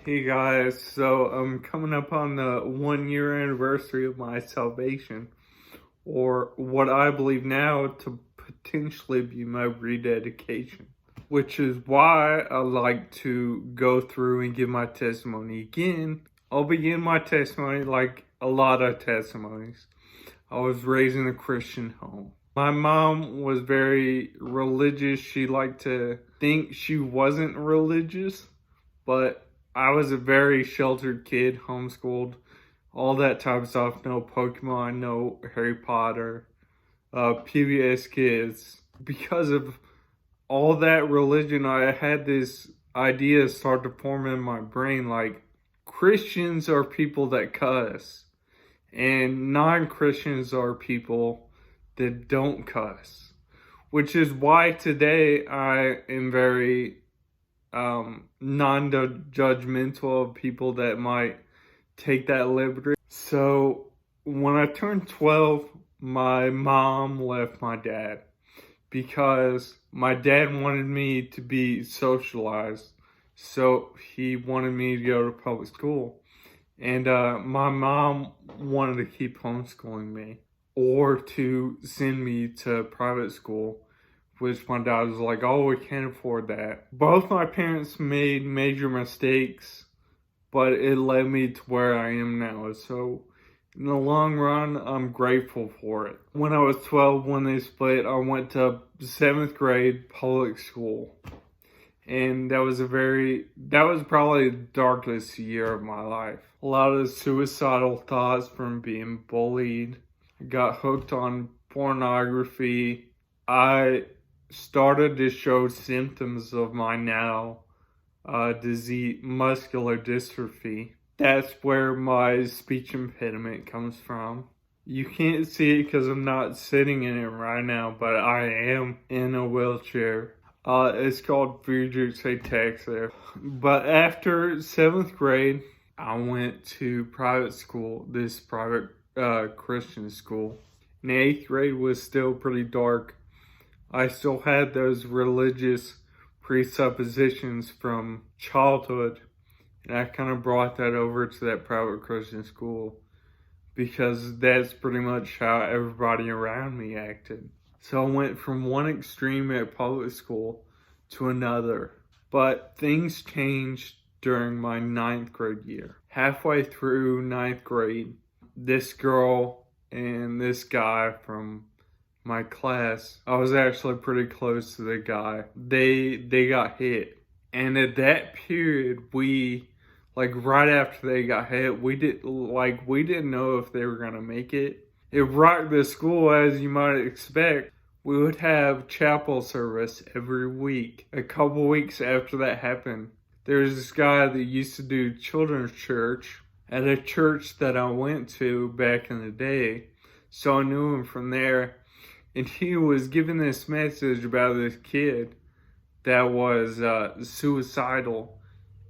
Hey guys, so I'm coming up on the 1 year anniversary of my salvation, or what I believe now to potentially be my rededication, which is why I like to go through and give my testimony again. I'll begin my testimony like a lot of testimonies. I was raised in a Christian home. My mom was very religious. She liked to think she wasn't religious, but I was a very sheltered kid, homeschooled, all that type of stuff. No Pokemon, no Harry Potter, PBS Kids. Because of all that religion, I had this idea start to form in my brain like Christians are people that cuss, and non-Christians are people that don't cuss. Which is why today I am very non-judgmental of people that might take that liberty. So when I turned 12, my mom left my dad because my dad wanted me to be socialized. So he wanted me to go to public school. And my mom wanted to keep homeschooling me or to send me to private school, which my dad was like, oh, we can't afford that. Both my parents made major mistakes, but it led me to where I am now. So in the long run, I'm grateful for it. When I was 12, when they split, I went to 7th grade public school. And that was probably the darkest year of my life. A lot of suicidal thoughts from being bullied. I got hooked on pornography. I started to show symptoms of my now disease, muscular dystrophy. That's where my speech impediment comes from. You can't see it because I'm not sitting in it right now, but I am in a wheelchair. It's called Friedreich's ataxia. But after 7th grade, I went to private school, this private Christian school. And 8th grade was still pretty dark. I still had those religious presuppositions from childhood, and I kind of brought that over to that private Christian school because that's pretty much how everybody around me acted. So I went from one extreme at public school to another. But things changed during my 9th grade year. Halfway through 9th grade, this girl and this guy from my class, I was actually pretty close to the guy. They got hit. And at that period, right after they got hit, we didn't know if they were gonna make it. It rocked the school, as you might expect. We would have chapel service every week. A couple weeks after that happened, there was this guy that used to do children's church at a church that I went to back in the day. So I knew him from there. And he was giving this message about this kid that was suicidal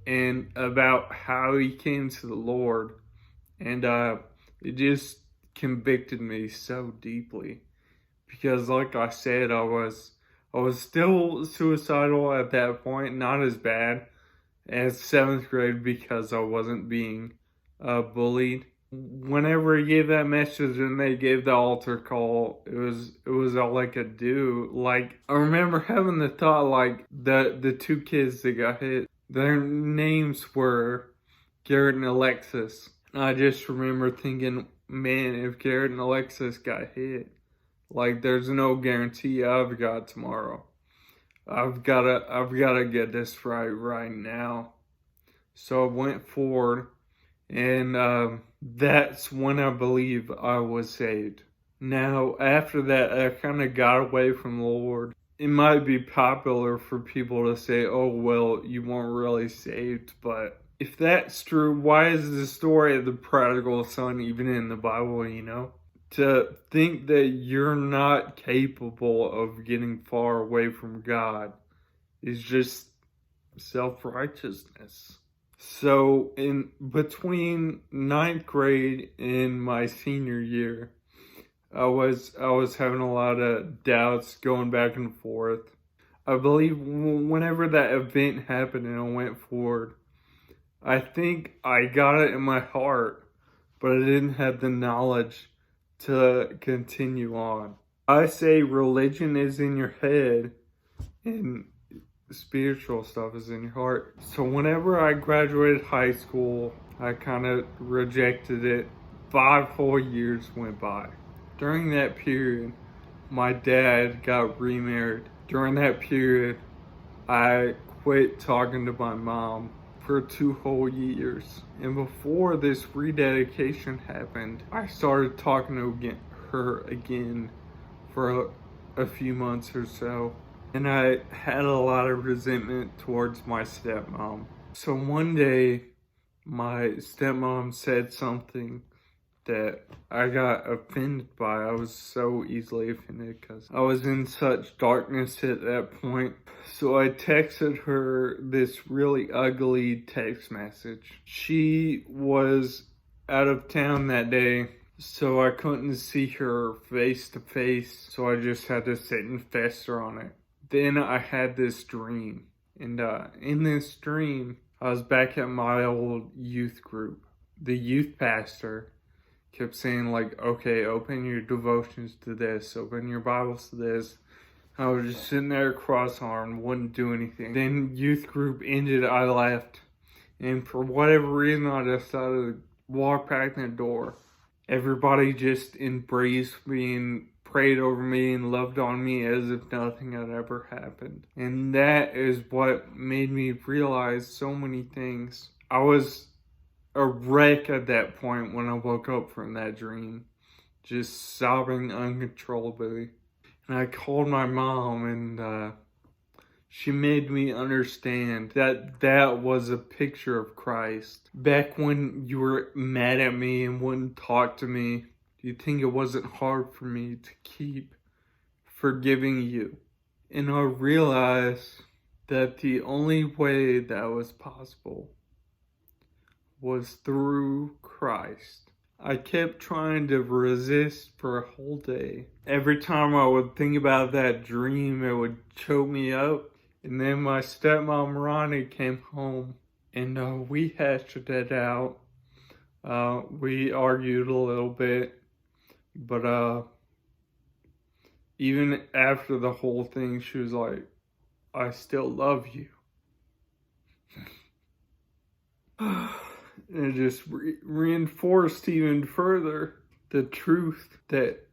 and about how he came to the Lord. And it just convicted me so deeply. Because like I said, I was still suicidal at that point, not as bad as 7th grade because I wasn't being bullied. Whenever he gave that message and they gave the altar call, it was all I could do. Like, I remember having the thought, like, the two kids that got hit, their names were Garrett and Alexis. And I just remember thinking, man, if Garrett and Alexis got hit, like, there's no guarantee I've got tomorrow. I've gotta get this right now. So I went forward, and that's when I believe I was saved. Now, after that, I kind of got away from the Lord. It might be popular for people to say, oh, well, you weren't really saved, but if that's true, why is the story of the prodigal son even in the Bible, you know? To think that you're not capable of getting far away from God is just self-righteousness. So in between 9th grade and my senior year, I was having a lot of doubts going back and forth. I believe whenever that event happened and I went forward, I think I got it in my heart, but I didn't have the knowledge to continue on. I say religion is in your head and spiritual stuff is in your heart. So whenever I graduated high school, I kind of rejected it. 5 whole years went by. During that period, my dad got remarried. During that period, I quit talking to my mom for 2 whole years. And before this rededication happened, I started talking to her again for a few months or so. And I had a lot of resentment towards my stepmom. So one day, my stepmom said something that I got offended by. I was so easily offended because I was in such darkness at that point. So I texted her this really ugly text message. She was out of town that day, so I couldn't see her face to face. So I just had to sit and fester on it. Then I had this dream. And in this dream, I was back at my old youth group. The youth pastor kept saying, like, okay, open your devotions to this, open your Bibles to this. I was just sitting there cross-armed, wouldn't do anything. Then youth group ended, I left. And for whatever reason, I decided to walk back in the door. Everybody just embraced me and prayed over me and loved on me as if nothing had ever happened. And that is what made me realize so many things. I was a wreck at that point when I woke up from that dream, just sobbing uncontrollably. And I called my mom, and she made me understand that that was a picture of Christ. Back when you were mad at me and wouldn't talk to me, do you think it wasn't hard for me to keep forgiving you? And I realized that the only way that was possible was through Christ. I kept trying to resist for a whole day. Every time I would think about that dream, it would choke me up. And then my stepmom Ronnie came home, and we hashed it out. We argued a little bit, but even after the whole thing, she was like, I still love you. And it just reinforced even further the truth that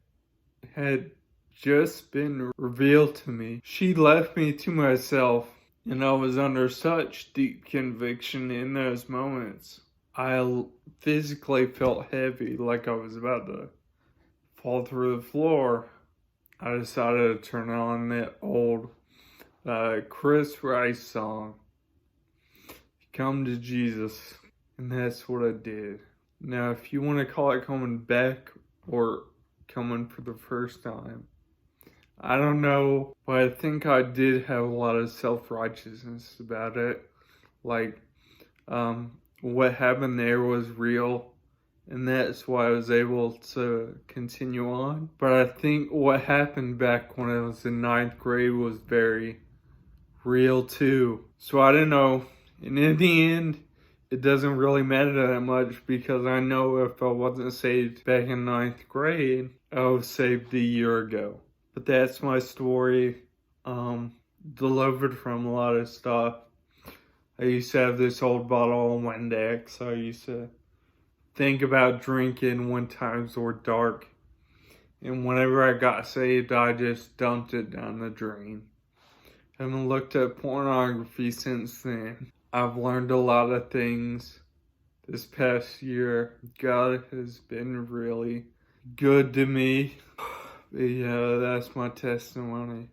had just been revealed to me. She left me to myself, and I was under such deep conviction in those moments. I physically felt heavy, like I was about to fall through the floor. I decided to turn on that old Chris Rice song, Come to Jesus. And that's what I did. Now, if you want to call it coming back or coming for the first time, I don't know, but I think I did have a lot of self-righteousness about it. Like, what happened there was real, and that's why I was able to continue on. But I think what happened back when I was in 9th grade was very real too. So I don't know. And in the end, it doesn't really matter that much because I know if I wasn't saved back in 9th grade, I was saved a year ago. But that's my story, delivered from a lot of stuff. I used to have this old bottle of Windex. I used to think about drinking when times were dark. And whenever I got saved, I just dumped it down the drain. I haven't looked at pornography since then. I've learned a lot of things this past year. God has been really good to me. But yeah, that's my testimony.